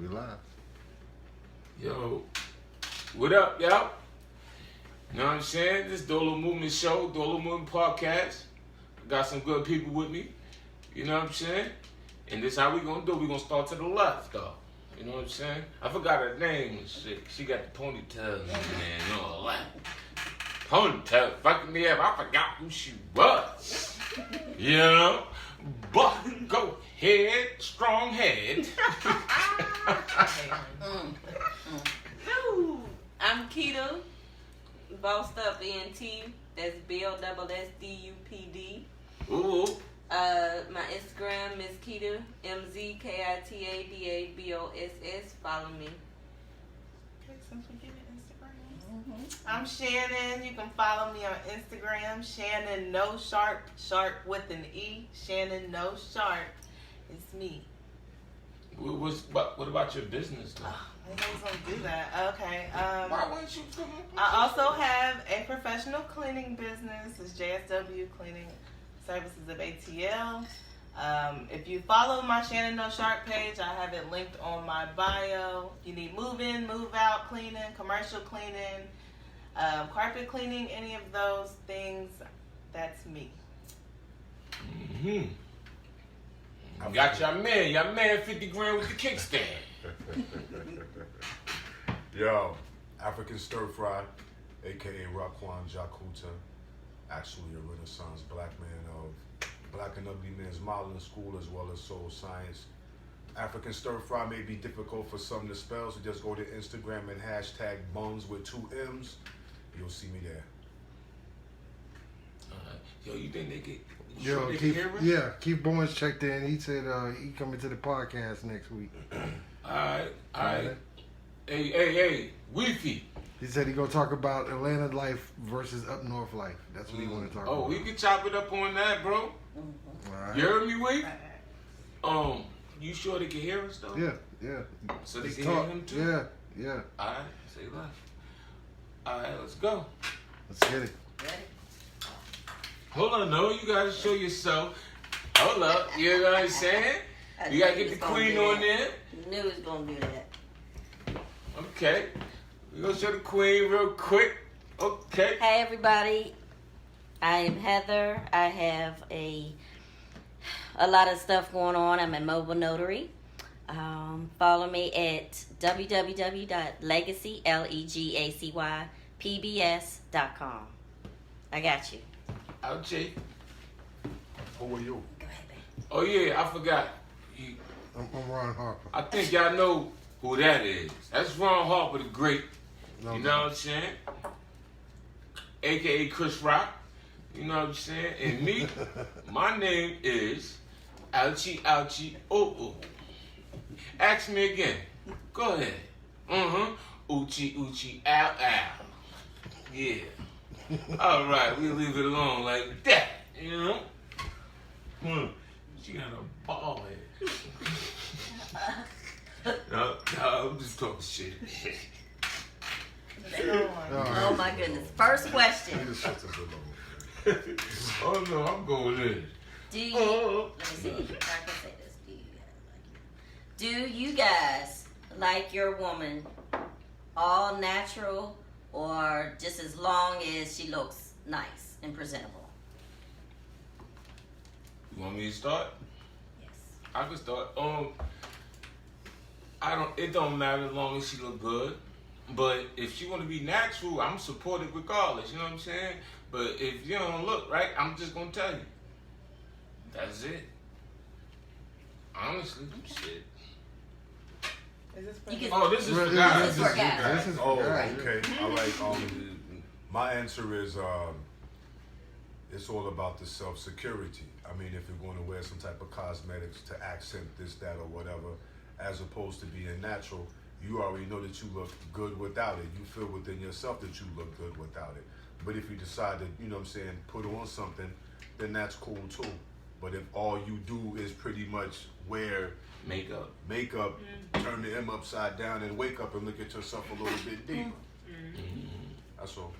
We live. Yo, what up, y'all? You know what I'm saying? This Dolomovement show, Dolomovement podcast. Got some good people with me. You know what I'm saying? And this how we gonna do. We gonna start to the left, though. You know what I'm saying? I forgot her name and shit. She got the ponytail and all that. Ponytail fucking me up. I forgot who she was. You know? But go ahead, strong head. I'm Keita, bossed up ENT. That's BLSSDUPD. Ooh. My Instagram is Keita MZKITADABOSS. Follow me. Okay, since we give it Instagram. I'm Shannon. You can follow me on Instagram. Shannon No Sharp, Sharp with an E. Shannon No Sharp. It's me. What about your business, though? I was gonna do that. Okay. Why wouldn't you come up with I also have a professional cleaning business. It's JSW Cleaning Services of ATL. If you follow my Shannon No Sharp page, I have it linked on my bio. You need move in, move out cleaning, commercial cleaning, carpet cleaning, any of those things, that's me. Mm-hmm. I got your man 50 grand with the kickstand. Yo, African Stir Fry, aka Raquan Jakuta, actually a Renaissance black man of Black and Ugly Men's Modeling School as well as Soul Science. African Stir Fry may be difficult for some to spell, so just go to Instagram and hashtag buns with 2 M's. You'll see me there. Yo, you think they get? Yo, Keith Bowens checked in. He said he coming to the podcast next week. All right. Hey, Wi-Fi. He said he gonna talk about Atlanta life versus up north life. That's what he want to talk about. Oh, we can chop it up on that, bro. All right. You heard me, Wi? You sure they can hear us though? Yeah. So they Let's can talk. hear him too. Yeah. All right, say left. All right, let's go. Let's get it. Hold on, no, you gotta show yourself. Hold up, you know what I'm saying? You gotta get the queen on there. Knew he was gonna do that. Okay, we gonna show the queen real quick. Okay. Hey everybody, I am Heather. I have a lot of stuff going on. I'm a mobile notary. Follow me at www.legacypbs.com. I got you. LJ. Who are you? Go ahead, babe. Oh yeah, I forgot. I'm Ron Harper. I think y'all know who that is. That's Ron Harper the Great. No, You know what I'm saying? AKA Chris Rock. You know what I'm saying? And me, my name is Ouchie Oh. Ask me again. Go ahead. Oochie Ow. Yeah. All right, we'll leave it alone like that. You know? She got a ball head. No, I'm just talking shit. Oh my goodness. First question. Oh no, I'm going in. Do you, let me see if I can say this. Do you guys like your woman all natural or just as long as she looks nice and presentable? You want me to start? Yes. I can start. It don't matter as long as she look good. But if she want to be natural, I'm supportive regardless. You know what I'm saying? But if you don't look right, I'm just gonna tell you. That's it. Honestly, shit. Is this You can, This is for guys. This is for guys. This is Oh, right. okay. All right. My answer is it's all about the self-security. I mean, if you're going to wear some type of cosmetics to accent this, that, or whatever, as opposed to being natural, you already know that you look good without it. You feel within yourself that you look good without it. But if you decide to, you know what I'm saying, put on something, then that's cool too. But if all you do is pretty much wear Makeup. turn the M upside down and wake up and look at yourself a little bit deeper. That's all.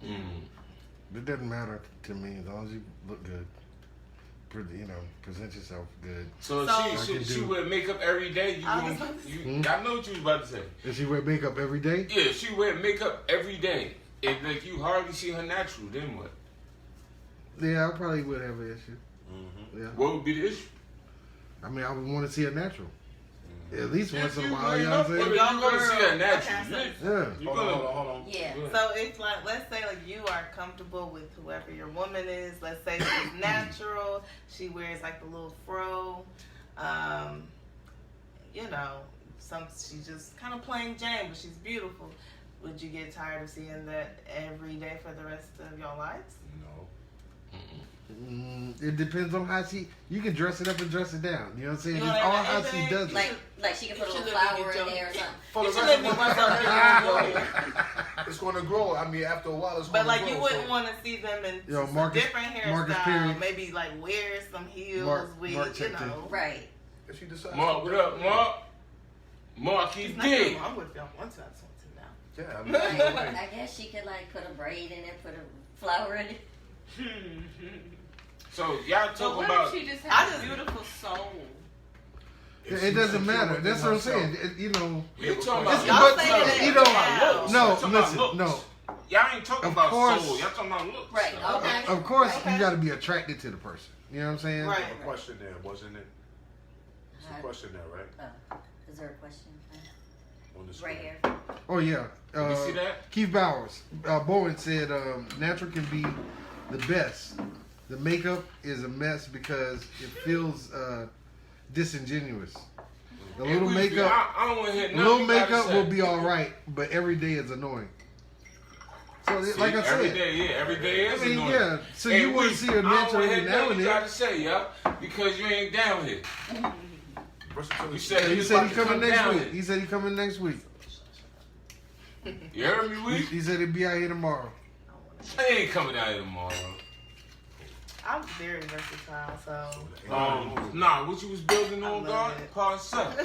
It doesn't matter to me as long as you look good. present yourself good. So, So- she wear makeup every day. You I gonna, was about to you, I know what you was about to say. Does she wear makeup every day? Yeah, she wear makeup every day. And like you hardly see her natural, then what? Yeah, I probably would have an issue. Mm-hmm. Yeah. What would be the issue? I mean, I would want to see her natural. At least once in a you while, wear you know what I'm makeup, saying? you gonna see her Okay, natural. Yeah. You Hold gonna, on. Yeah. So it's like, let's say like you are comfortable with whoever your woman is. Let's say she's natural. She wears like the little fro. She's just kind of plain Jane, but she's beautiful. Would you get tired of seeing that every day for the rest of your lives? No. It depends on how you can dress it up and dress it down. You know what I'm saying? You It's know, all like, how she does it. Like she can put a You little should flower look at in your- there or something. For the You should rest let of me my myself life, it's going to grow. I mean, after a while, it's But going to like grow. you wouldn't want to see them in Yo, some Marcus- different Marcus hairstyle. Perry. Maybe like wear some heels Mark checked in. Right. If she decides Mark, what up, Mark? Mark, he It's not did. wrong with y'all. One time, now. Yeah, I mean, Like, either way. I guess she could like put a braid in it, put a flower in it. So y'all But talking what about? if she just I has just- a beautiful soul? If It she's doesn't secure matter. within That's what I'm herself, saying. You know, You talking It's- about? Y'all but- saying that you know, now. looks. no, Y'all talking about listen, looks. no. Y'all ain't talking Of about course. soul. Y'all talking about looks. Right. Okay. Of course, Okay. you got to be attracted to the person. You know what I'm saying? Right. A question there, wasn't it? It's a question there, right? Is there a question? On the Right screen. here. Oh yeah. You see that? Keith Bowers, Bowen said, natural can be the best. The makeup is a mess because it feels disingenuous. The And little we- makeup, I don't want to hear the nothing. little you gotta makeup say. will be all right, but every day is annoying. So, See, like I said, every day, yeah, every day is I mean, annoying. yeah. So Hey, you want we- to see her I don't natural wanna every hear now nothing and you then. gotta say, yo, because you ain't down here. Versatility. You said Yeah, you he was said about he to coming come next down week. here. He said he coming next week. You heard me, Week? He said he'd be out here tomorrow. I ain't coming out here tomorrow. I'm very versatile, so. Nah, what you was building I on, love God? it. Upon self.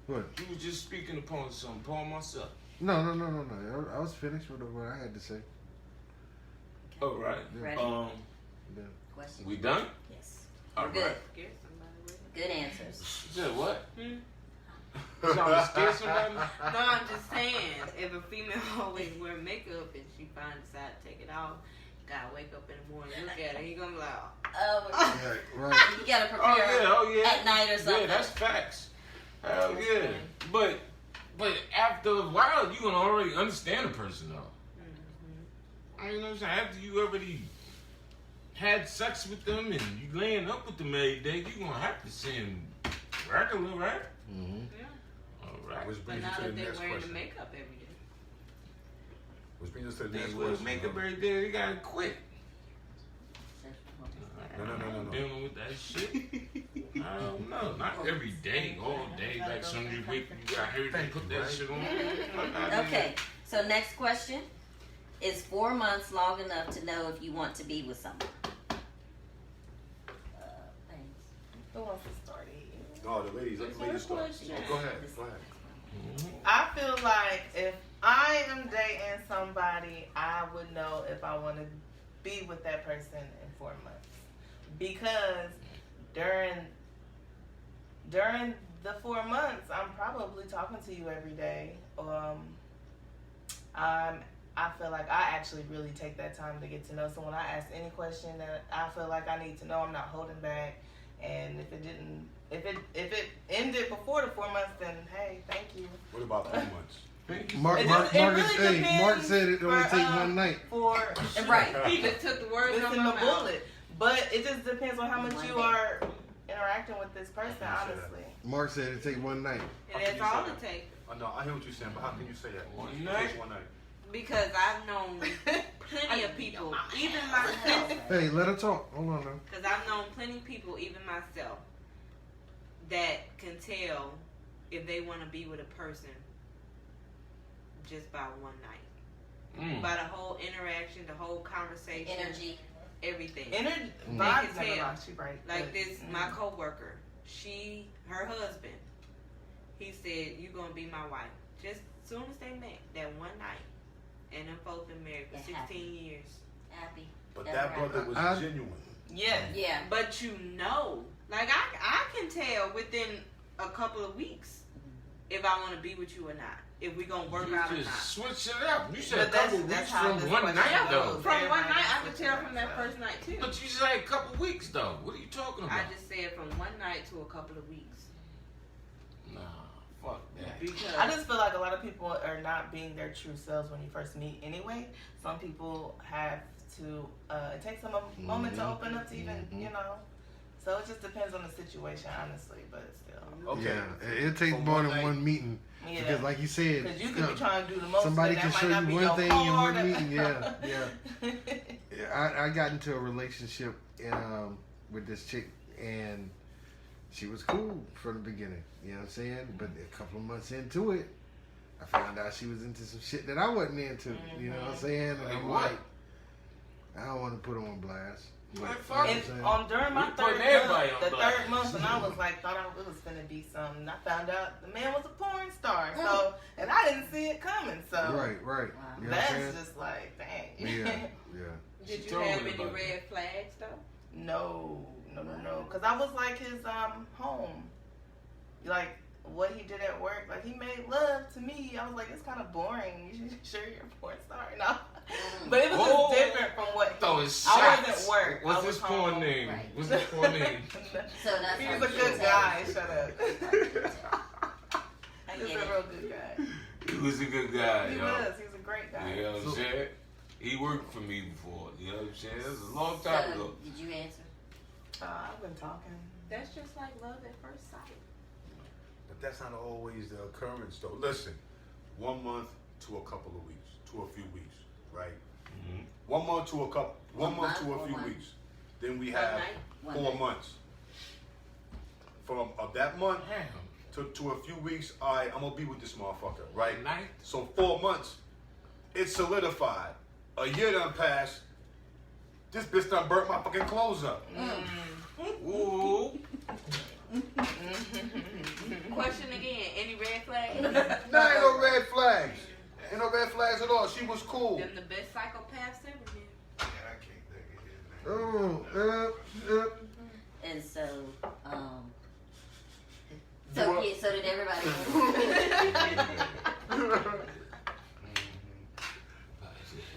What? You was just speaking upon something, upon myself. No. I was finished with what I had to say. All right. Ready? Yeah. Question. We done? Yes. All Good. right. Get somebody with it. Good answers. You said what? Hmm? Trying to scare somebody? No, I'm just saying, if a female always wear makeup and she finally decide to take it off, gotta wake up in the morning, look at it, he gonna be like, Right. You gotta prepare Oh yeah. at night or something. Yeah, that's facts. Hell yeah. But after a while, you gonna already understand a person though. mm-hmm. You know what I'm saying? After you already had sex with them and you laying up with them every day, you gonna have to see them regular, right? Mm-hmm. yeah. All right. Which But brings not you to if the they're next wearing the question. makeup every day. Which brings us to the They next wear question. makeup every day, they gotta quit. No. Dealing with that shit. I don't know. Not every day, all day. Like some you wake, you got hair, you put that shit on. Okay, so next question. Is 4 months long enough to know if you want to be with someone? Thanks. Who wants to start it? No, the ladies. Let the ladies start. Go ahead. I feel like if I am dating somebody, I would know if I want to be with that person in 4 months. Because during the 4 months, I'm probably talking to you every day. I feel like I actually really take that time to get to know someone. I ask any question that I feel like I need to know. I'm not holding back. And if it ended before the 4 months, then hey, thank you. What about 3 months? Mark said it only take one night. Right. He just took the words It's out in my the mouth. bullet. But it just depends on how much you are interacting with this person, honestly. Mark said it take one night. And that's all it takes. No, I hear what you're saying, but how can you say that? One It night? takes one night. Because I've known plenty of people, even myself. Hey, let her talk. Hold on now. Because I've known plenty of people, even myself, that can tell if they want to be with a person just by one night. By the whole interaction, the whole conversation, Energy. everything. Vibes can never tell. lie, she right. Like this, my coworker, her husband, he said, "You gonna be my wife." Just as soon as they met that one night, and them folks been married for They're 16 happy. years. Happy. But That's that right. brother was I- genuine. Yeah. Yeah. But you know, like I can tell within a couple of weeks if I want to be with you or not. If we gonna work out or just not. switch it up. You said But a couple that's weeks how from this one question night though. goes. From one Everybody night, I switch could it tell up, from that so. first night too. But you said a couple weeks though. What are you talking about? I just said from one night to a couple of weeks. Nah, fuck that. Because I just feel like a lot of people are not being their true selves when you first meet anyway. Some people have to, it takes them a moment to open up to even, you know. So it just depends on the situation, honestly, but still. Okay. Yeah, it takes From more one than night- one meeting. Yeah. Because like you said, Because you could be trying to do the most. somebody but can that show might not you be one your thing in one part. meeting. Yeah. I got into a relationship with this chick, and she was cool from the beginning. You know what I'm saying? But a couple of months into it, I found out she was into some shit that I wasn't into. You know what I'm saying? And Like I'm what? like, I don't want to put her on blast. But, Man, you know fuck what I'm And saying? during my We putting third everybody month, on the blast. third month, and I was like, thought it was gonna be something. I found out the man was a porn star, so and I didn't see it coming. So Right. Wow. You know what I'm that's saying? just like, dang. Yeah. did She you told have me any about red flags though? No. Because I was like his home. Like what he did at work, like he made love to me. I was like, it's kind of boring. You sure you're a porn star? No. But it was Oh. just different from what Throw his I shots. wasn't work. What's I was his porn home. name? Right. What's his porn name? So that's He's how a you good can guy. tell. Shut up. I He's get a it. real good guy. He was a good guy, He yo. was. He was a great guy. You know what I'm saying? He worked for me before. You know what I'm saying? This was a long time ago. So, did you answer? I've been talking. That's just like love at first sight. But that's not always the occurrence, though. Listen, 1 month to a couple of weeks, to a few weeks, right? Mhm. 1 month to a couple, 1 month to a month, few 1 month. weeks. Then we One have night? 1 4 night. months. From that month Damn. to a few weeks, all right, I'm gonna be with this motherfucker, right? Night? So 4 months, it's solidified. A year done passed. This bitch done burnt my fucking clothes up. Ooh. Question again. Any red flags? Nah, ain't no red flags. Ain't no red flags at all. She was cool. Them the best psychopaths ever been. Oh, And so, You want- so did everybody.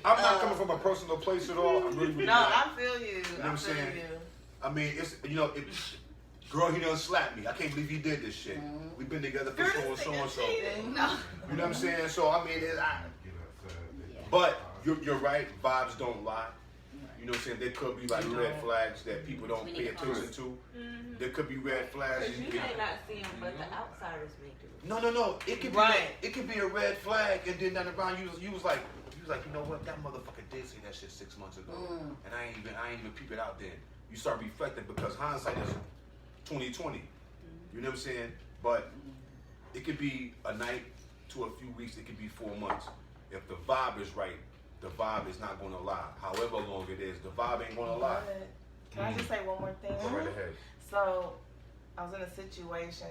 I'm not coming from a personal place at all. I'm really No, not. I feel you. You know what I'm I feel saying? you. I mean, it's, girl, he done slapped me. I can't believe he did this shit. We've been together for so and so and so. No. You know what I'm saying? So I mean, but you're right. Vibes don't lie. You know what I'm saying? There could be like red flags that people don't pay attention to. There could be red flags. Because you may not see them, but the outsiders may do. No. It could be Right. it could be a red flag, and then down around you was like, you know what? That motherfucker did say that shit 6 months ago, and I ain't even peep it out then. You start reflecting because hindsight is 2020. You know what I'm saying? But it could be a night to a few weeks. It could be 4 months. If the vibe is right, the vibe is not going to lie. However long it is, the vibe ain't going to lie. Can I just say one more thing? Go right ahead. So, I was in a situation.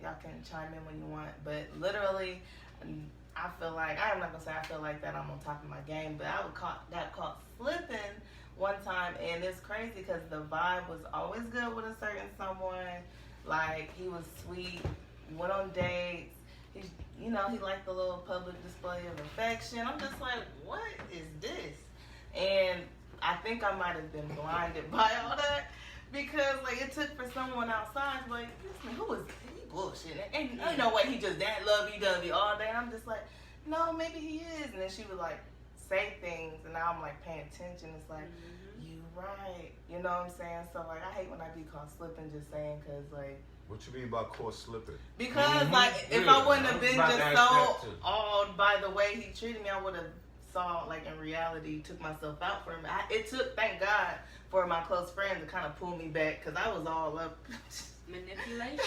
Y'all can chime in when you want, but literally, I feel like I'm not gonna say I feel like that I'm on top of my game, but I got caught slipping one time, and it's crazy because the vibe was always good with a certain someone. Like he was sweet, went on dates. He liked the little public display of affection. I'm just like, what is this? And I think I might have been blinded by all that because like it took for someone outside like, listen, who is he bullshitting? Ain't no way he just that lovey-dovey all day. And I'm just like, no, maybe he is. And then she would like say things, and now I'm like paying attention. It's like, you right. You know what I'm saying? So like I hate when I be caught slipping just saying because like. What you mean by caught slipping? Because like if Yeah, I wouldn't I have was been about to just ask so that, too. awed by the way he treated me, I would have saw like in reality took myself out for him. It took, thank God, for my close friend to kind of pull me back because I was all up. Manipulation.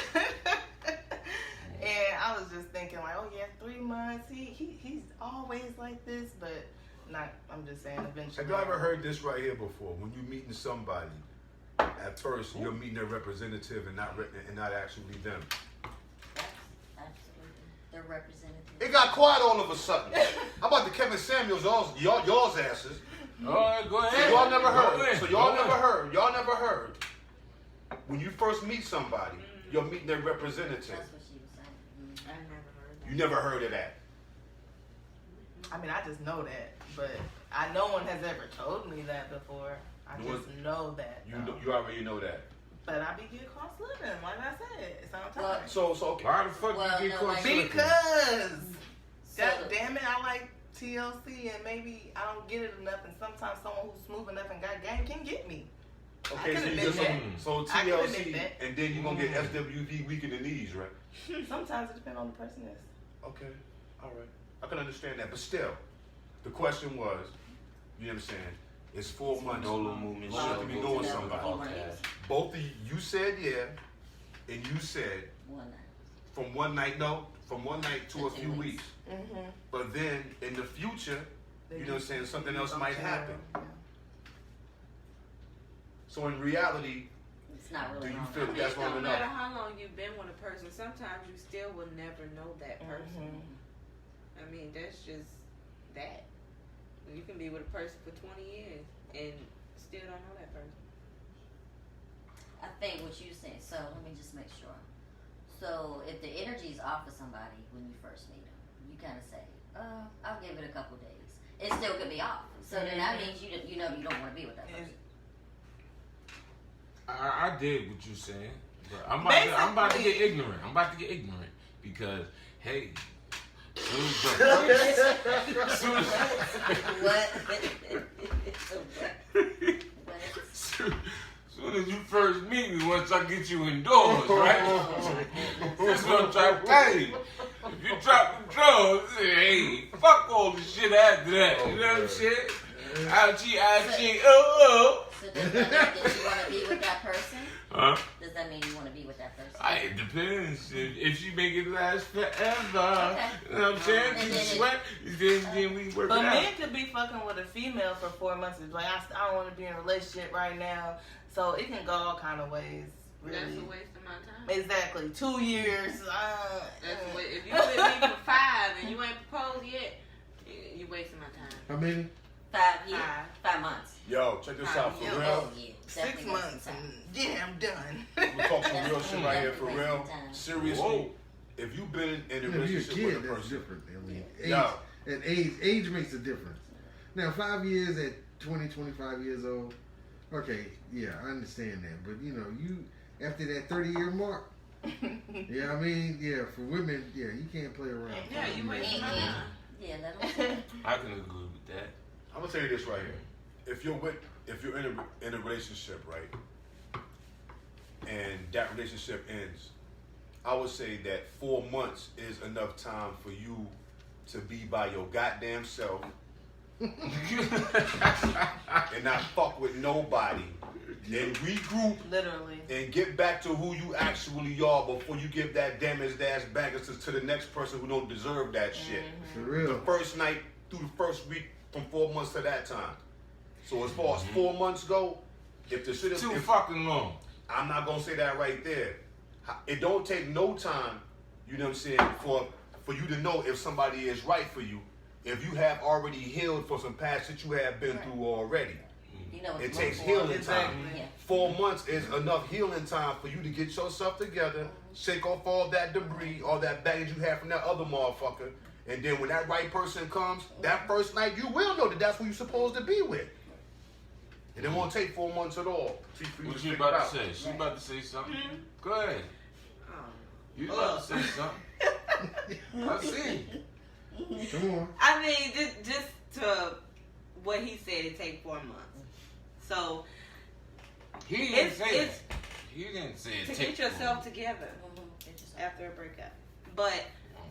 And I was just thinking like, oh yeah, 3 months. He's always like this, but not. I'm just saying eventually. Have you ever heard this right here before? When you're meeting somebody, at first you're meeting their representative and not actually them. Absolutely. They're representative. It got quiet all of a sudden. How about the Kevin Samuels, y'all's asses? All right, go ahead. So y'all never Go heard. ahead. So y'all Go never ahead. heard. Y'all never heard. When you first meet somebody, you're meeting their representative. That's what she was saying. I never heard that. You never heard of that. I mean, I just know that, but no one has ever told me that before. I No just know that. You already know that. But I be getting caught slipping, like I said, sometimes. Well, So okay. Why the fuck Well, you get no, caught like- slipping? Because, So God damn it, I like TLC, and maybe I don't get it enough, and sometimes someone who's smooth enough and got game can get me. I Okay, can so you admit get that. so I can admit TLC, that. and then you're gonna get SWV weak in the knees, right? Sometimes it depends on the person is. Okay, all right. I can understand that, but still, the question was, you know what I'm saying? It's 4 months. Dolomovement Long enough to be knowing Yeah, somebody. you wanna use Both of you said yeah, and you said one night. from one night to a few weeks. Mm-hmm. But then in the future, you know what I'm saying, something else might happen. So in reality, It's not do really you wrong. feel that that's It long don't matter enough? how long you've been with a person. Sometimes you still will never know that person. I mean, that's just that. You can be with a person for 20 years and still don't know that person. I think what you saying. So let me just make sure. So if the energy is off of somebody when you first meet them, you kind of say, "I'll give it a couple days." It still could be off. So then that means you know you don't want to be with that person. I did what you saying, but I'm about to get ignorant. I'm about to get ignorant because hey, What? soon as you first meet me, once I get you indoors, right? That's what I'm trying to tell you. If you drop the drugs, hey, fuck all the shit after that. You know what I'm saying? IG, oh. So does that mean that you want to be with that person? Huh? Does that mean you want to be with that person? It depends. If she make it last forever, Okay. you know what I'm saying? And You then sweat, then we work But it out. men could be fucking with a female for 4 months and be like, I don't want to be in a relationship right now. So it can go all kind of ways. Really. That's a waste of my time. Exactly. 2 years. That's a waste. If you with me for 5 and you ain't proposed yet, you wasting my time. How many? 5 years? 5 months. Yo, check this out for Yo. real. Yeah, 6 definitely months. some time. And yeah, I'm done. We'll talk some real shit right here for Definitely real. wasting time. Seriously, Whoa. if you've been in a You know, if you're a relationship kid, with a that's person, different. I mean, Yo. age makes a difference. Now, 5 years at 20, 25 years old, okay, yeah, I understand that. But, you know, you after that 30-year mark, yeah, I mean, yeah, for women, yeah, you can't play around. Yeah, you wasting my time. Yeah, let them I can agree with that. I'm gonna tell you this right here. If you're in a relationship, right, and that relationship ends, I would say that 4 months is enough time for you to be by your goddamn self and not fuck with nobody and regroup Literally. and get back to who you actually are before you give that damaged ass baggage to the next person who don't deserve that shit. For The real. first night through the first week from 4 months to that time. So as far as 4 months go, if the shit is Too if, fucking long. I'm not gonna say that right there. It don't take no time, you know what I'm saying, for you to know if somebody is right for you. If you have already healed for some past shit you have been through already. You know what It to takes look for. healing time. Yeah. 4 months is enough healing time for you to get yourself together, shake off all that debris, all that baggage you have from that other motherfucker, and then when that right person comes, that first night you will know that that's who you're supposed to be with. And it won't take 4 months at all for you What to you figure it about out. to say? She about to say something? Go ahead. Oh. You about to say something? I see. Come on. I mean, just to what he said, it take 4 months. So He didn't It's- say it's- that. He didn't say it. to take get yourself together Mhm. Get yourself- after a breakup. But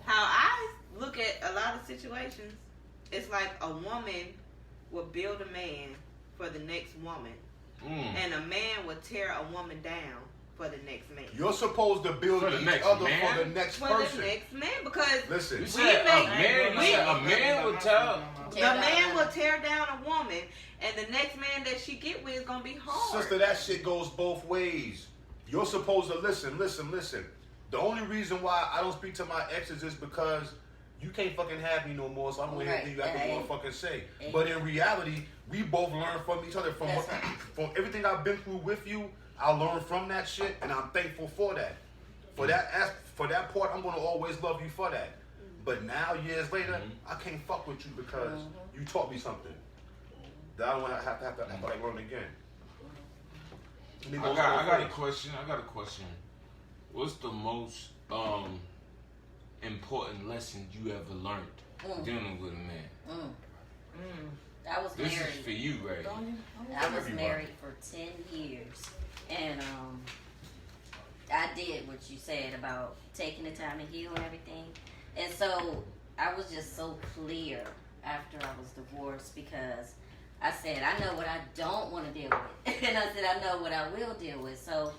how I look at a lot of situations, it's like a woman will build a man for the next woman, and a man will tear a woman down for the next man. You're supposed to build For the each next other man? for the next For person. the next man, because Listen, You We said make- a man. we- You said a man would tell. the Tear down man a will woman. tear down a woman, and the next man that she get with is gonna be hard. sister, that shit goes both ways. You're supposed to listen. The only reason why I don't speak to my exes is because you can't fucking have me no more, so I don't want to hear Right. you got to Hey. motherfucking say. Hey. But in reality, we both learn from each other. From That's what, right. from everything I've been through with you, I learned from that shit, and I'm thankful for that. For that part, I'm gonna always love you for that. But now, years later, I can't fuck with you because you taught me something that I don't want to have to like learn again. I got a question. What's the most important lesson you ever learned dealing with a man? I was This married. is for you, right? I was married for 10 years, and I did what you said about taking the time to heal and everything. And so I was just so clear after I was divorced because I said, I know what I don't want to deal with. And I said, I know what I will deal with. So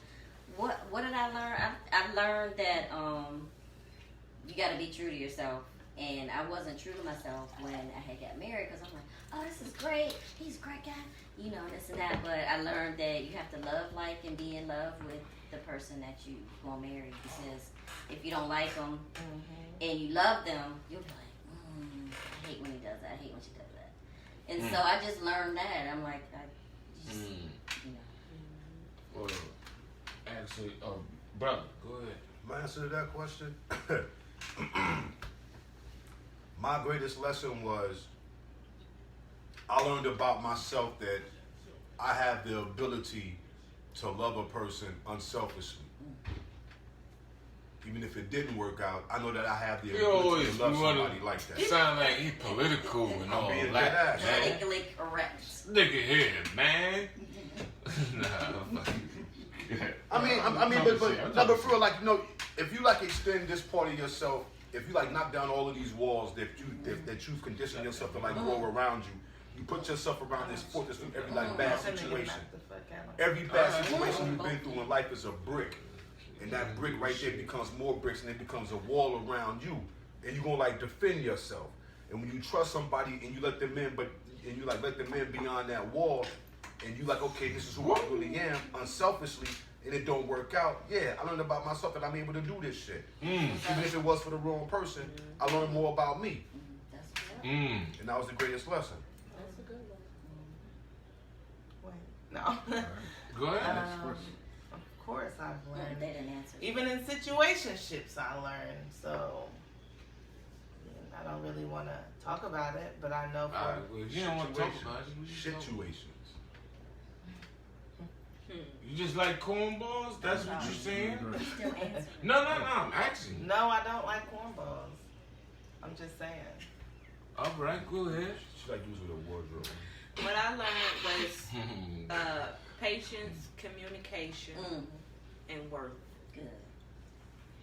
what did I learn? I learned that you got to be true to yourself. And I wasn't true to myself when I had got married because I'm like, oh, this is great. He's a great guy. You know, this and that. But I learned that you have to love, like, and be in love with the person that you want to marry. Because if you don't like them and you love them, you'll be like, I hate when he does that. I hate when she does that. And so I just learned that. I'm like, you know. Well, actually, brother, go ahead. My answer to that question, my greatest lesson was I learned about myself that I have the ability to love a person unselfishly. Even if it didn't work out, I know that I have the ability to love somebody like that. Sound like he political and all being that. dead ass. Man. Politically correct. Nigga here, man. But for real, like, you know, if you like extend this part of yourself, if you like knock down all of these walls that you've conditioned yourself to like grow around you, you put yourself around this fortress through every like bad situation. Every bad situation you've been through in life is a brick. And that brick right there becomes more bricks and it becomes a wall around you. And you're gonna like defend yourself. And when you trust somebody and you let them in, and you like let them in beyond that wall, and you like, okay, this is who I really am, unselfishly, and it don't work out, yeah, I learned about myself that I'm able to do this shit. Even if it was for the wrong person, I learned more about me. And that was the greatest lesson. That's a good one. Wait, no. Go ahead. Of course I've learned. They didn't answer. Even in situationships I learned. So I don't really want to talk about it, but I know for Well, if you don't want to talk about it, we just talk. Situations. You just like cornballs? That's what you're saying? Still answering. No, I'm asking. No, I don't like cornballs. I'm just saying. All right, go ahead. She like using a wardrobe. What I learned was patience, communication, and work. Good.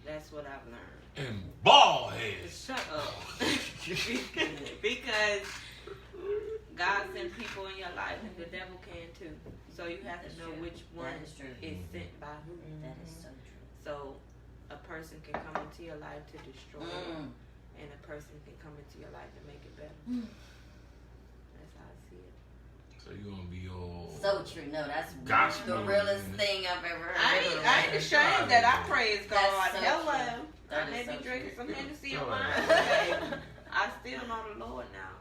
That's what I've learned. And ball heads. Shut up. Because God sent people in your life and the devil can too. So you have to know which one That is true. is sent by who. That is so true. So a person can come into your life to destroy it, and a person can come into your life to make it better. That's how I see it. So you're going to be all... So true. No, that's Gospel. the realest thing I've ever heard. I ain't ashamed that I praise God. That's so Hello. true. That I may is so be drinking some Hennessy Go on mine ahead. today. I still know the Lord now.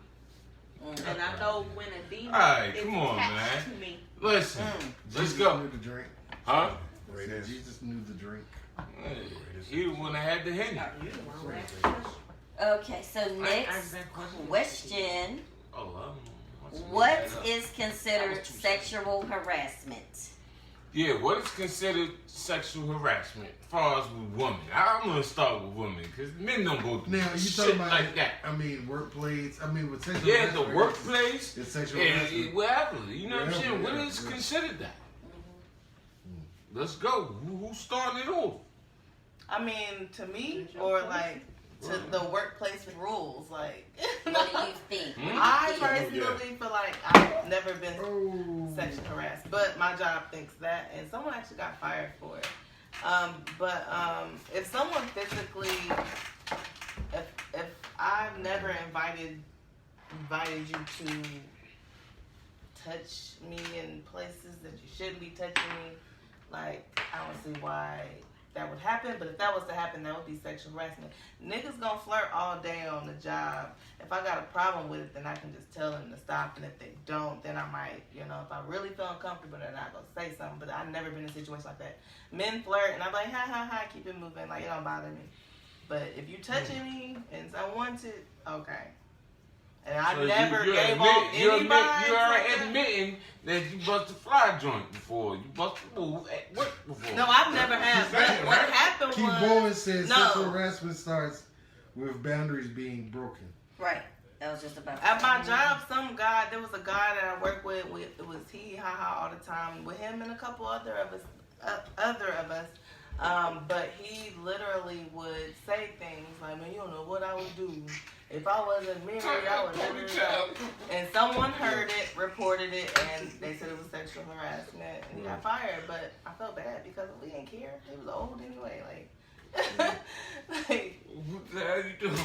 And I know when a demon Alright, is come on, attached man. to me. Listen, let's Jesus go. knew the drink. Huh? Greatest. Jesus knew the drink. Hey, he the one that had the Henny. You the one who asked the question. Okay, so asked next that question. question. Oh, What is considered sexual harassment? Yeah, what is considered sexual harassment as far as with women? I'm going to start with women because men don't go through Now, you shit talking about, like that. I mean, workplace, I mean, with sexual Yeah, the harassment, workplace, it's sexual and harassment. wherever. You know what I'm Wherever, saying? What yeah, is yeah. considered that? Let's go. Who started it off? I mean, to me, or like to the workplace rules, like. What do you think? I personally feel like I've never been sexually harassed, but my job thinks that, and someone actually got fired for it. But if someone physically, if I've never invited you to touch me in places that you shouldn't be touching me, like I don't see why that would happen, but if that was to happen, that would be sexual harassment. Niggas gonna flirt all day on the job. If I got a problem with it, then I can just tell them to stop, and if they don't, then I might, if I really feel uncomfortable, then I go say something, but I've never been in a situation like that. Men flirt, and I'm like, ha, ha, ha, keep it moving, like, it don't bother me. But if you touching me, and it's unwanted, okay. And I So never you gave admit, off you any admit, vibes you are like that. admitting that you bust a fly joint before. You bust a move at work before. No, I've never had. But what happened Keith was Bowen says no. sexual harassment starts with boundaries being broken. Right. That was just about. At my job, there was a guy that I worked with. It was he, ha ha, all the time with him and a couple other of us. But he literally would say things like, "Man, you don't know what I would do if I wasn't married. I would never." And someone heard it, reported it, and they said it was sexual harassment, and he got fired. But I felt bad because we didn't care. He was old anyway. Like, What the hell you doing?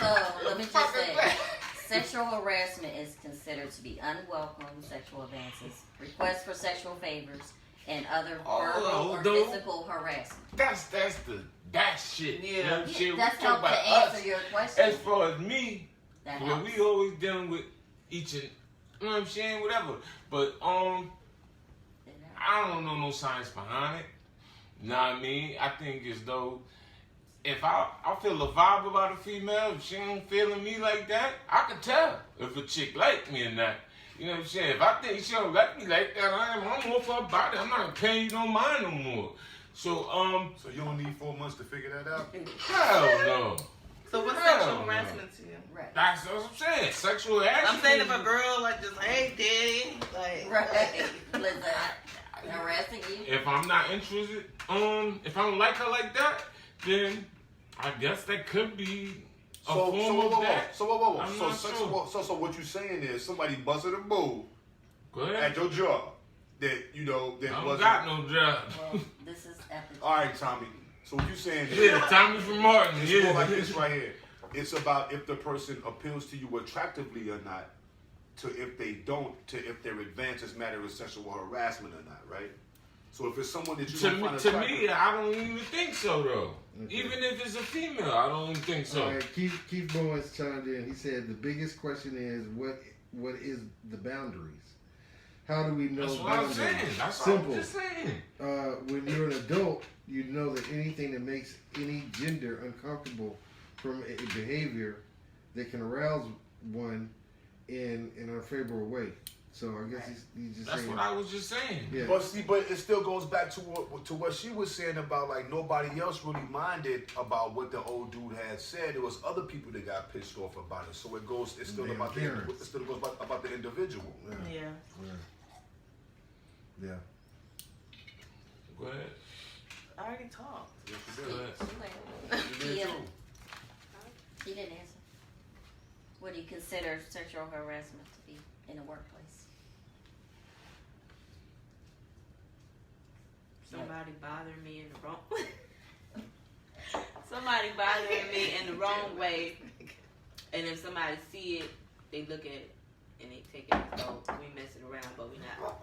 So let me just say, sexual harassment is considered to be unwelcome sexual advances, requests for sexual favors, and other verbal or physical harassment. That's that shit. Yeah. You know what I'm saying? That's We talk helped to about answer us. your question. As far as me, That well, helps. we always dealing with each and, you know what I'm saying, whatever. But I don't know no science behind it. You know what I mean? I think as though if I feel a vibe about a female, if she don't feeling me like that, I can tell if a chick like me or not. You know what I'm saying? If I think she don't like me like that, I'm more for her body. I'm not paying you no mind no more. So So you don't need 4 months to figure that out? hell no. so what's Hell sexual no. harassment to you? Right. That's what I'm saying. Sexual action. I'm saying if a girl like just, hey, daddy, like, Right. Listen, harassing you. If I'm not interested, if I don't like her like that, then I guess that could be a So form of that. whoa. I'm So not sexual. So what you're saying is somebody busted a move Go ahead. at your job that that I don't wasn't. got no job. Well, this is at the. All right, Tommy. So what you're saying is Yeah, Tommy from Martin. it's Yeah. more like this right here. It's about if the person appeals to you attractively or not. To if they don't, to if their advances matter as sexual harassment or not, right? So if it's someone that you don't find To attractive, me, I don't even think so though. Okay. Even if it's a female, I don't even think so. All right, Keith Bowens chimed in. He said the biggest question is what is the boundaries? How do we know That's what boundaries? I'm saying. That's Simple. what I'm just saying. When you're an adult, you know that anything that makes any gender uncomfortable from a behavior that can arouse one in an unfavorable way. So I guess he's just That's saying. what I was just saying. Yeah. but it still goes back to what she was saying about like nobody else really minded about what the old dude had said. There was other people that got pissed off about it. So it's still Their about parents. it still goes about the individual. yeah. Yeah. Go ahead. I already talked. Yes, you Go did. ahead. You did Yeah. too. He didn't answer. What do you consider sexual harassment to be in the workplace? Somebody bothering me in the wrong somebody bothering me in the wrong way, and if somebody see it, they look at it and they take it as though we messing around, but we not.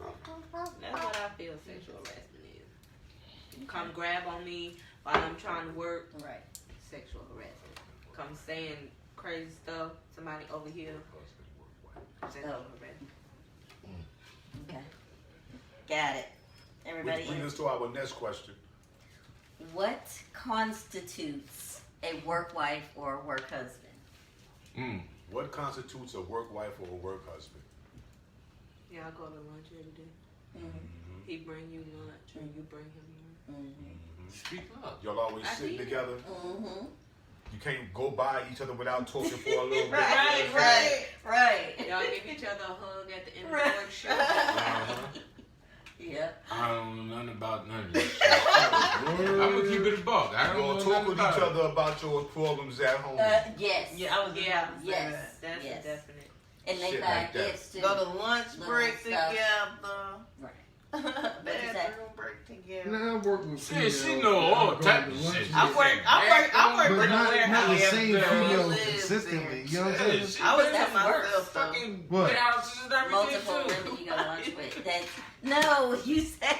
That's what I feel sexual harassment is. You come grab on me while I'm trying to work. Right. Sexual harassment. Come saying crazy stuff. Somebody over here. Sexual harassment. Okay. Got it. Everybody. Which brings us to our next question. What constitutes a work wife or a work husband? What constitutes a work wife or a work husband? Yeah, I go to lunch every day. Mm-hmm. He bring you lunch, and you bring him lunch. Speak up. Y'all always I sitting did. together. Mm-hmm. You can't go by each other without talking for a little bit. Right. Y'all give each other a hug at the end of the Right. work shift. Uh-huh. Yeah. I don't know nothing about none of this shit. I'm gonna keep it a buck. I don't Y'all know talk nothing with about each it. other about your problems at home. Yes. Yeah, I was just Yeah. about to say Yes. that. That's Yes. a definite. And they Shit buy like that. gifts too. Go to lunch Little break stuff. together. Right. Bedroom break together. Now I work with Shit, females. she know all that type go of to lunch shit. with- I work But with a not the warehouse. same Yeah. female Lives consistently. there. You know what I'm saying? Shit, she I was been That's to myself worse. though. fucking What? good houses and everything Multiple too. women you go to lunch with. No, you said.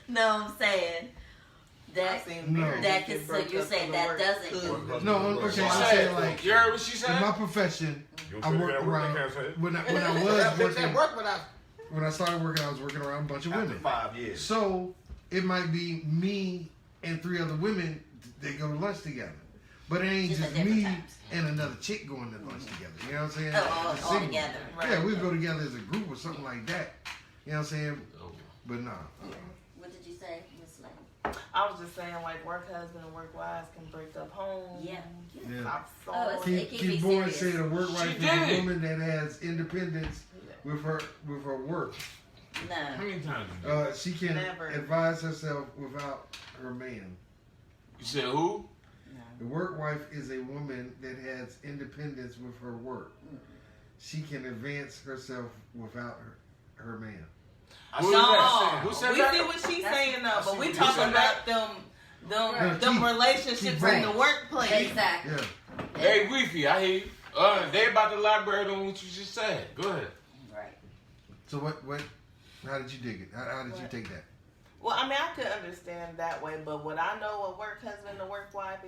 No, I'm saying That seen No. marriages that get can, so broke you're up saying for that work doesn't husband. count. No, okay, She I'm said, saying like you heard what she in said? my profession, You I figure work that work, around can't say it. when I was That working. work, but When I started working, I was working around a bunch of after women. 5 years. So it might be me and 3 other women. They go to lunch together, but it ain't Just just at different me times. and another chick going to lunch together. You know what I'm saying? Oh, It's all single. together. Yeah, we go together as a group or something like that. You know what I'm saying? But nah. What did you say, Miss Lane? I was just saying, like, work husband and work wives can break up homes. Yeah. Yeah. I've Oh, saw it's- it. it can be Keith Boyd serious. said a work wife She is did a it. woman that has independence with her work. How No. many times you did? She can Never. advise herself without her man. You said who? The work wife is a woman that has independence with her work. She can advance herself without her man. Who was No, that? Who said we that? see what she's That's- saying though, but we Who talking said about them Right. them Keith- relationships Keith in the Right. workplace. Exactly. Yeah. Hey, Weefy, I hear you. They about to elaborate on what you just said. Go ahead. Right. So what? How did you dig it? How did you What? take that? Well, I mean, I could understand that way, but what I know a work husband and work wife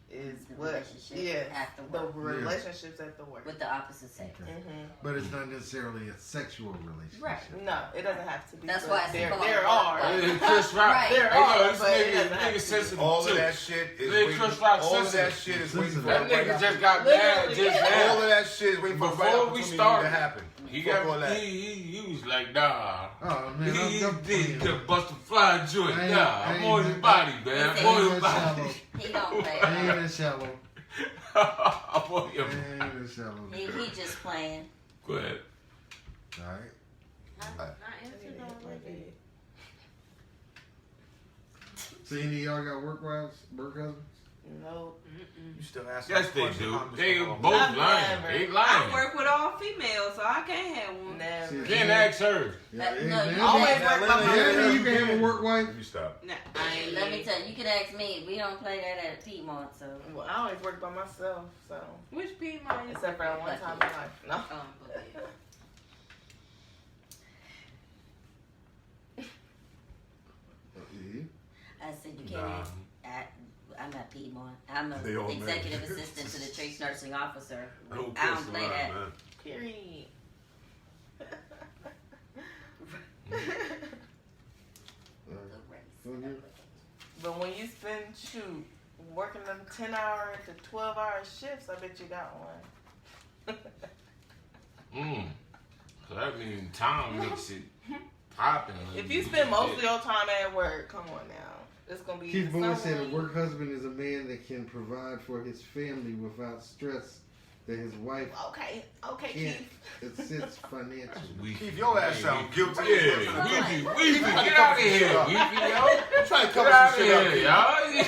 is The what, relationship yeah, at the the work. relationships at the work. With the opposite sex. Okay. hmm But it's not necessarily a sexual relationship. Right. No, it doesn't have to be. That's but why it's there, called there work are. wife. Chris Rock. Right. There Hey, are, no, this but it nigga, doesn't have nigga to be. sensitive All too. of that shit is Nigga, waiting. Chris Rock All of that sensitive. shit is waiting for That the nigga right just got mad Literally, just yeah. All now. of that shit is waiting for the right Before we opportunity started, to happen. He Fuck all got that. he was like, nah. Oh man, He I'm did playing. the bust a fly joint. I ain't- Nah, I I'm ain't on that- your body, man. He I'm on I your ain't that body. shallow. He don't play. I ain't that shallow. I'm on your I body. ain't that shallow. He just playing. Go ahead. All right. Not answered already. So any of y'all got work wives, work husbands? No. You still asking Yes, the they question, do. how Mr. They Hall- both I've lying. never- They I lying. work with all females, so I can't have one. Never. See, Can't ask her. No, hey, you man, Always can't. work by yeah, myself. you can have a work wife. Let me stop. Nah, I ain't. Let me tell you, you can ask me. We don't play that at Piedmont, so. Well, I always work by myself, so Which Piedmont is except for that one time in life. No. but yeah. Yeah. I said you can't Nah. ask. I'm at Piedmont. I'm They all an executive married. assistant to the chief nursing officer. I don't I cross don't the play line, that. man. Period. The race. Mhm. But when you spend working them 10-hour to 12-hour shifts, I bet you got one. So that means time makes it popping. If you spend most of your time at work, come on now. It's gonna be Keith Boyd said a someone- work husband is a man that can provide for his family without stress that his wife Okay, can't Keith. assist financially. Keith, your ass sound guilty. Yeah, Weefy, get out of here, Weefy, yo. I'm trying to Get cover out some of shit up. here, y'all. You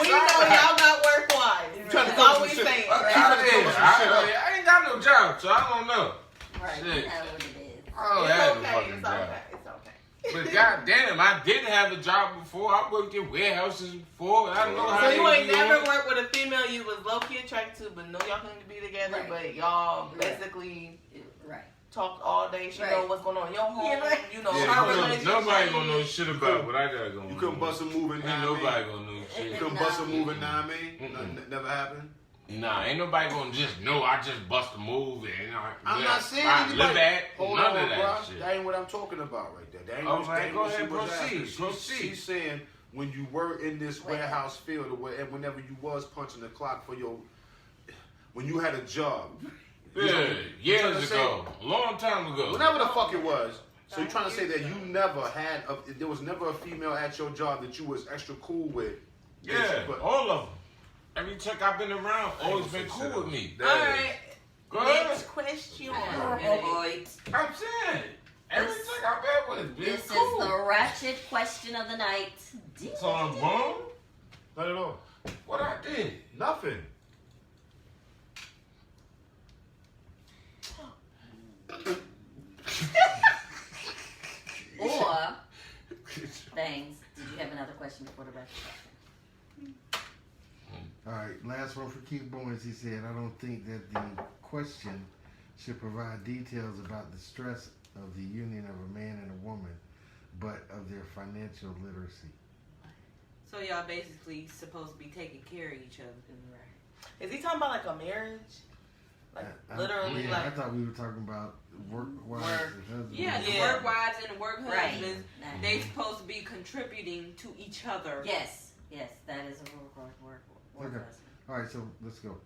We know y'all got work wives. trying to That's cover all some we shit. saying. Get Right. out of here. Cover some shit up. I ain't got no job, so I don't know. Right, Shit. you know what it is. I don't It's have a okay. fucking It's job. okay. It's okay. But goddamn, I did have a job before. I worked in warehouses before. I know how So they you ain't be never on. worked with a female you was low key attracted to, but know y'all couldn't be together, Right. but y'all Right. basically Right. talked all day. She Right. know what's going on in your home. Yeah, right. You know Yeah, her you relationship. Nobody gonna know shit about what I got going on. You couldn't bust a move in Ain't 9 nobody gonna know You shit. couldn't bust a move in Nah. 9 man? Never happened? Nah, ain't nobody gonna just know I just bust a move and I'm not saying I anybody. live at Hold none on, of that bro. shit. That ain't what I'm talking about right there. That ain't All what, right, that ain't go what she ahead, was proceed, asking. proceed. She's saying when you were in this Wait. warehouse field or whatever, whenever you was punching the clock for your, when you had a job. You know, Yeah, you trying to years say- ago, a long time ago. Whenever the fuck it was. So you're trying to say that you never had, there was never a female at your job that you was extra cool with. Yeah, But all of them. Every chick I've been around always been Shit cool up. with me. There All it is. right. Go Next ahead. question. Oh boy. I'm saying, every This- chick I've been with been This cool. is the ratchet question of the night. So I'm wrong? Not at all. What I did? Nothing. Or things. Did you have another question before the ratchet question? All right, last one for Keith Bowens. He said, I don't think that the question should provide details about the stress of the union of a man and a woman, but of their financial literacy. So y'all basically supposed to be taking care of each other. Is he talking about like a marriage? Like literally, I like thought we were talking about work wives and husbands. Yeah, the Yeah. work wives and the work Right. husbands, they supposed to be contributing to each other. Yes, that is a work Okay. husband. All right, so let's go.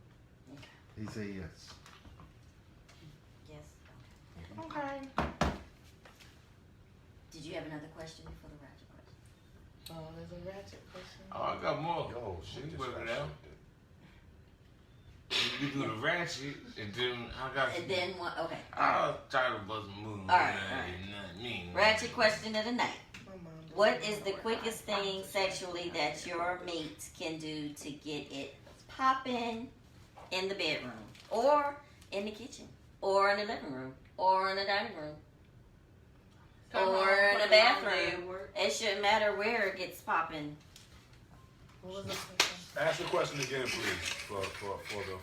Okay. He said yes. Yes. okay. Did you have another question for the ratchet question? Oh, there's a ratchet question. Oh, I got more. Yo, shit, We this work it ratchet out. We do the ratchet, and then I got. And then one. Okay. I'll try to bust a move. All right, all right. Not me. Ratchet question of the night. My mom doesn't What know is the what quickest thing sexually that your mate can do to get it popping in the bedroom, or in the kitchen, or in the living room, or in the dining room, Come or home in from the a long day bathroom? at work. It shouldn't matter where it gets popping. What was the question? Ask the question again, please. For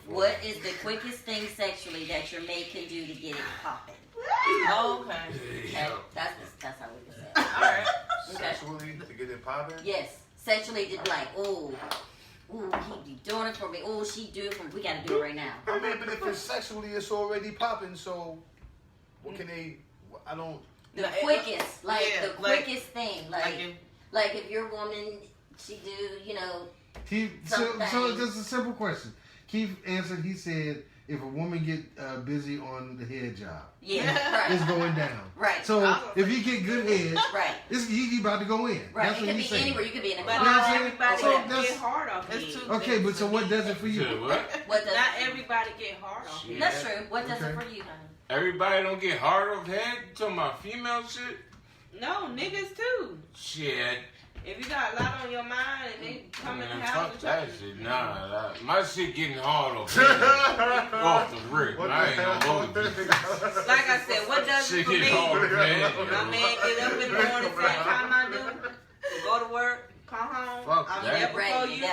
What is the quickest thing sexually that your mate can do to get it popping? Oh, okay. That's how we can say it. All right. Okay. sexually to get it popping? Yes, sexually to be like, ooh, he be doing it for me. Ooh, she do it for me. We gotta do it right now. I mean, but if it's sexually, it's already popping. So, what can they? I don't. The Like, quickest, like yeah, the like- quickest thing, Like like if your woman, she do, you know, Keith, so Something. just a simple question. Keith answered. He said, if a woman get busy on the head job, yeah, it's right, going down. right, So if you get good head, right, he about to go in. right. That's It what could he's be saying. anywhere. You could be in a But car. You know what I'm not saying? everybody So get that's- hard off That's it. too- Okay, but so what does it for You said you? what? What does? Not everybody get hard off Shit. it. That's true. What does it Okay. for you, honey? Everybody don't get hard off head. You talking about female shit? No, niggas too. Shit. If you got a lot on your mind and they come in Man, the house fuck with that you, shit. Nah, my shit getting hard off head. Off the rip. What I ain't the gonna hell? hold you. like I said, what does it Shit for get me? hard off head. My man get up in the morning, same time I do. Go to work, come home. Fuck I'm that. there before Ready to you. go.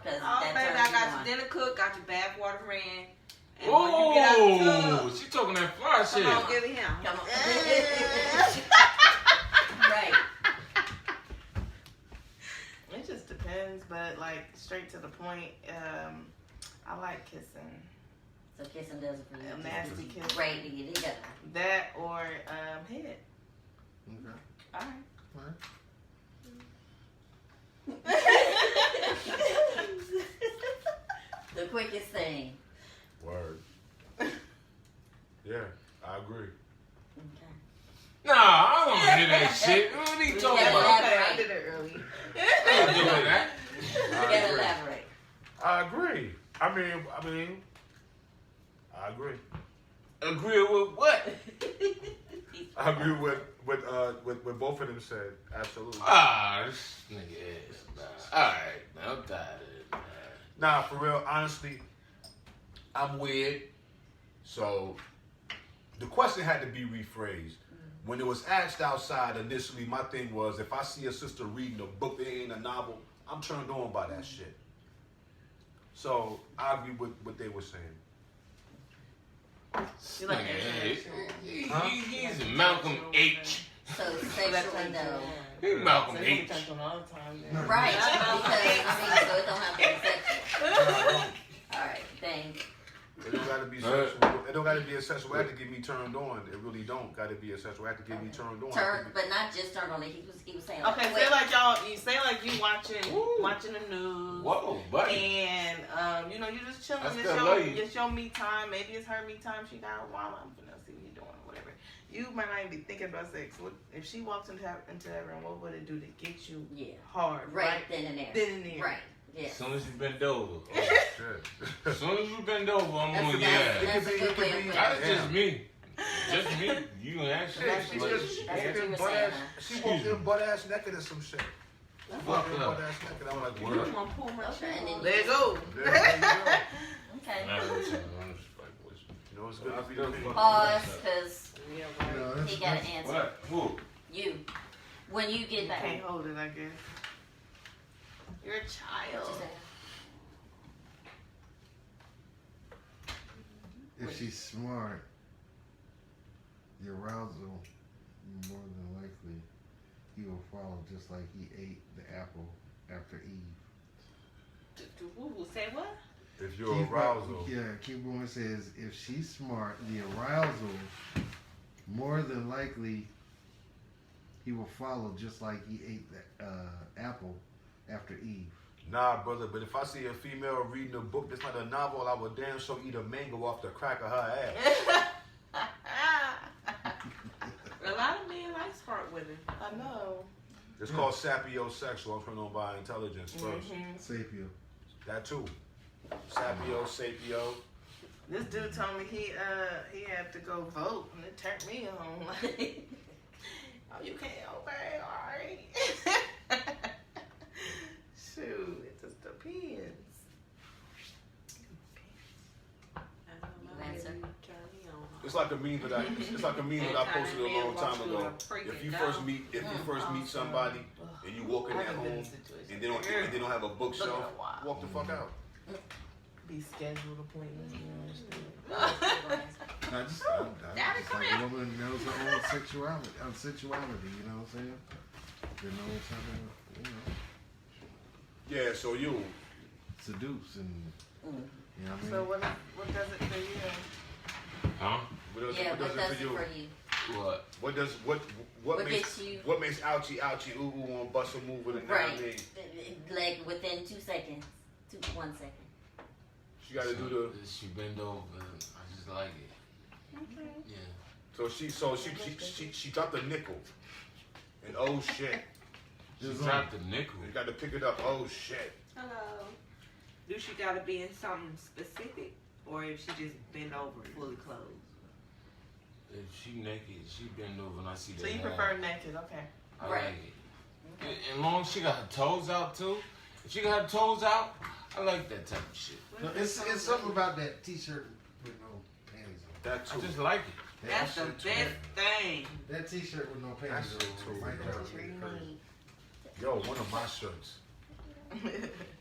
Cause Oh, that baby, turns I you got on. your dinner cooked, got your bath water ran. And when you get out the Oh, tub, she talking that fly shit. come on, give it him. Come on. Right. It just depends, but like straight to the point. I like kissing. So kissing does it for you. A nasty kiss. Ready to get it together. That or head. Okay. All right. All right. The quickest thing. Word. Yeah, I agree. Okay. Nah, I don't hear that shit. What are you We talking gotta about? Okay, I elaborate. did it early. I'm doing that. You gotta elaborate. I agree. I mean, I agree. Agree with what? I agree with what both of them said. Absolutely. Ah, this nigga ass. Nah. Alright, man, I'm tired of it, man. Nah, for real. Honestly, I'm weird. So the question had to be rephrased. When it was asked outside initially, my thing was if I see a sister reading a book that ain't a novel, I'm turned on by that shit. So I agree with what they were saying. You like Huh? He's Malcolm H. So sexually though. He's Malcolm So H. you touch on all the time. Then. Right. Because so it don't have to be sexual. Alright, thanks. It don't gotta be sexual. It don't gotta be a sexual act to get me turned on. It really don't gotta be a sexual act to get me turned on. But not just turned on it. He was saying Okay, wait, say like y'all. You say like you watching the news. Whoa, buddy. And you know, you just chilling. I still love you. It's your me time. Maybe it's her me time. She got a while. I'm gonna see what you doing, whatever. You might not even be thinking about sex. What if she walks into that room? What would it do to get you yeah. hard? Right then and there. Then and there. Right. Yes. As soon as you bend over. Shit. As soon as you bend over, I'm That's on the your best. ass. That's a good way of putting That's it. just me. Just me. You can actually. Yeah, she like, just That's what you were butt saying, ass. huh? She walked in butt ass naked or some shit. Walked Fuck in up. butt ass naked. I'm like, Word. what? I'm gonna pull my Okay, shit. and then There you go. There you go. Okay. Nah, I'm just fucking with you. You know, it's good to be the king. Pause, because Yeah, right. No, that's, he got an answer. What? Who? You. When you get back. Can't hold it, I guess. You're a What child. you say? if she's smart, the arousal more than likely he will follow, just like he ate the apple after Eve. Say what? If your arousal, Keep Bowen says if she's smart, the arousal more than likely he will follow, just like he ate the apple after Eve. nah, brother. But if I see a female reading a book that's not a novel, I would damn sure eat a mango off the crack of her ass. A lot of men like smart women. I know. It's called sapiosexual. I'm trying to buy intelligence first. Sapio. That too. Sapio. This dude told me he had to go vote, and it turned me on. Like, oh, you can't obey, all right? Shoot, it just depends. Answer. It's like a meme that I posted a long time ago. If you first meet somebody and you walk in their home and they don't have a bookshelf, walk the fuck out. Be scheduled appointments. I just like a woman knows her own sexuality, you know what I'm saying? They know how to, Yeah, so you. seduce and, you know what I mean? So what does it for you? Huh? What does Yeah, it what does it for you? What? What makes ouchie ooh ooh on bust a move with a Right. 9 Like within 2 seconds. 1 second. She got to do the. She bend over. I just like it. Yeah. So she dropped a nickel, and oh shit, She dropped the nickel. you got to pick it up. Oh shit. Hello. Do she gotta be in something specific, or if she just bend over fully clothed? If she naked, she bend over and I see that. So you hair. prefer naked, okay. I Right. like it. And long as she got her toes out too. If she got her toes out, I like that type of shit. No, it's something about that t-shirt with no panties on. That I too. just like it. That's the shit too. best thing. That t-shirt with no panties That shit on. too. Might That's drive what me you crazy. Yo, one of my shirts.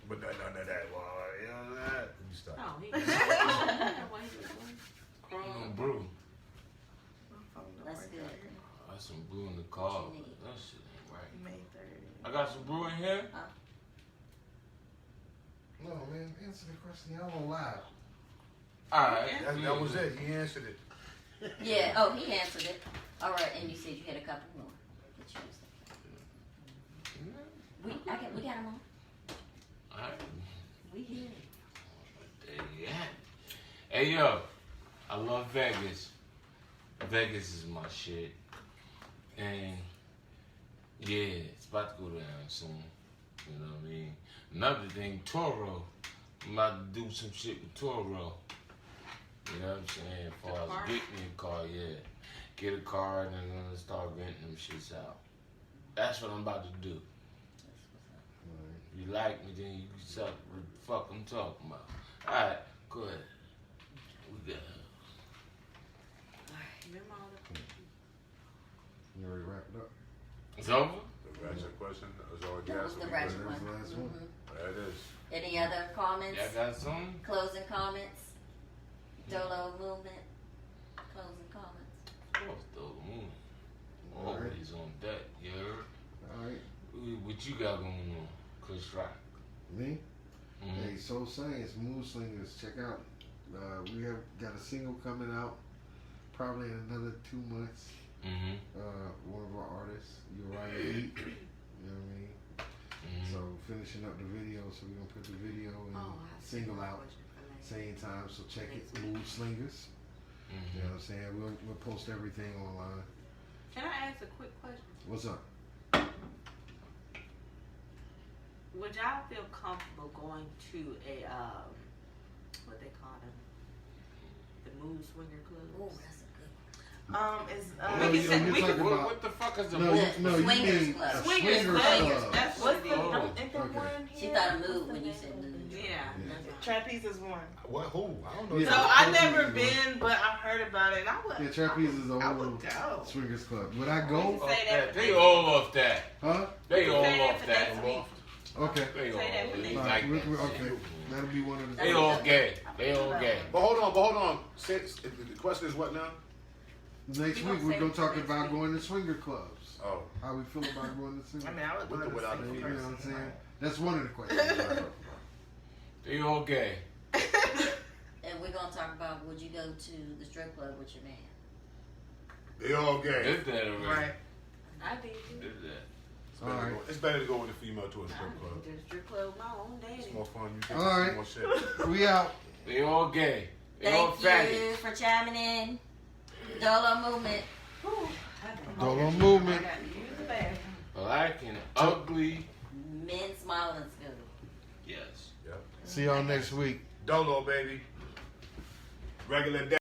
But none of that. Well, you know that. Let me stop. Oh, he Brew. That's good. I got some brew in the car. What you need? That shit ain't right. May 30th. I got some brew in here. No, man, answer the question. Y'all gonna lie. Alright. That was it. He answered it. Yeah. Oh, he answered it. All right, and you said you had a couple more. Get yours. We got them on. Alright. We here. There you got it. Hey yo, I love Vegas. Vegas is my shit. And yeah, it's about to go down soon. You know what I mean? Another thing, Toro. I'm about to do some shit with Toro. You know what I'm saying? As far as get me a car, yeah. Get a car and then I'm gonna start renting them shits out. That's what I'm about to do. If you like me, then you can suck what the fuck I'm talking about. Alright, go ahead. We got Remember all the You already wrapped up. It's over? The ratchet question is all That was the ratchet one. That was the last one. There it is. Any other comments? Y'all got something? Closing comments? Dolomovement? Closing comments? Oh, Dolomovement. Always on deck, you heard? Alright. What you got going on, Chris Rock? Me? Mhm. Hey, Soul Science, Mood Slingers, check out. We have got a single coming out probably in another 2 months. Mhm. One of our artists, Uriah Eat. You know what I mean? Mhm. So finishing up the video, so we're gonna put the video and single out same time. So check it, Mood Slingers. You know what I'm saying? We'll post everything online. Can I ask a quick question? What's up? Would y'all feel comfortable going to a what they call them, the Mood Swinger Club? Oh, that's a good Is No, We can you're talking about. What the fuck is the No, move? no, you Swingers mean Club. a Swingers swingers Club. club. That's what's what the it is. ain't there Okay. one She here? thought of What's mood the when you name said of mood. it? Yeah. Trapeze is one. What? Who? I don't know. Yeah. So that. I've Trapeze never is one. been, but I heard about it. And I would. Yeah, Trapeze is a I whole would go. swingers club. Would I go? Say that They all off that. Huh? They all Say that off for that. next week. Okay. They all Say that for they next like Alright, that okay. shit. That'll be one of the. They all gay. They all gay. But hold on. The question is what now? Next We week gonna we're say gonna it for talk next about week. going to swinger clubs. Oh, How we feel about going to swinger I mean, I would go With or to without the the You female? know what I'm saying? That's one of the questions. They all gay. And we're gonna talk about would you go to the strip club with your man? They all gay. Did that already. Right. I did too. Did that. It's better to go with a female to a strip I club. went to the strip club with my own It's daddy. more fun. You get All to see right. more shit. We out. They all gay. They all Thank you faggots. for chiming in. Dolomovement. Dolomovement. I got to use the bathroom. Black and ugly. Men smiling school. Yes. Yep. See y'all next week. Dolo, baby. Regular day.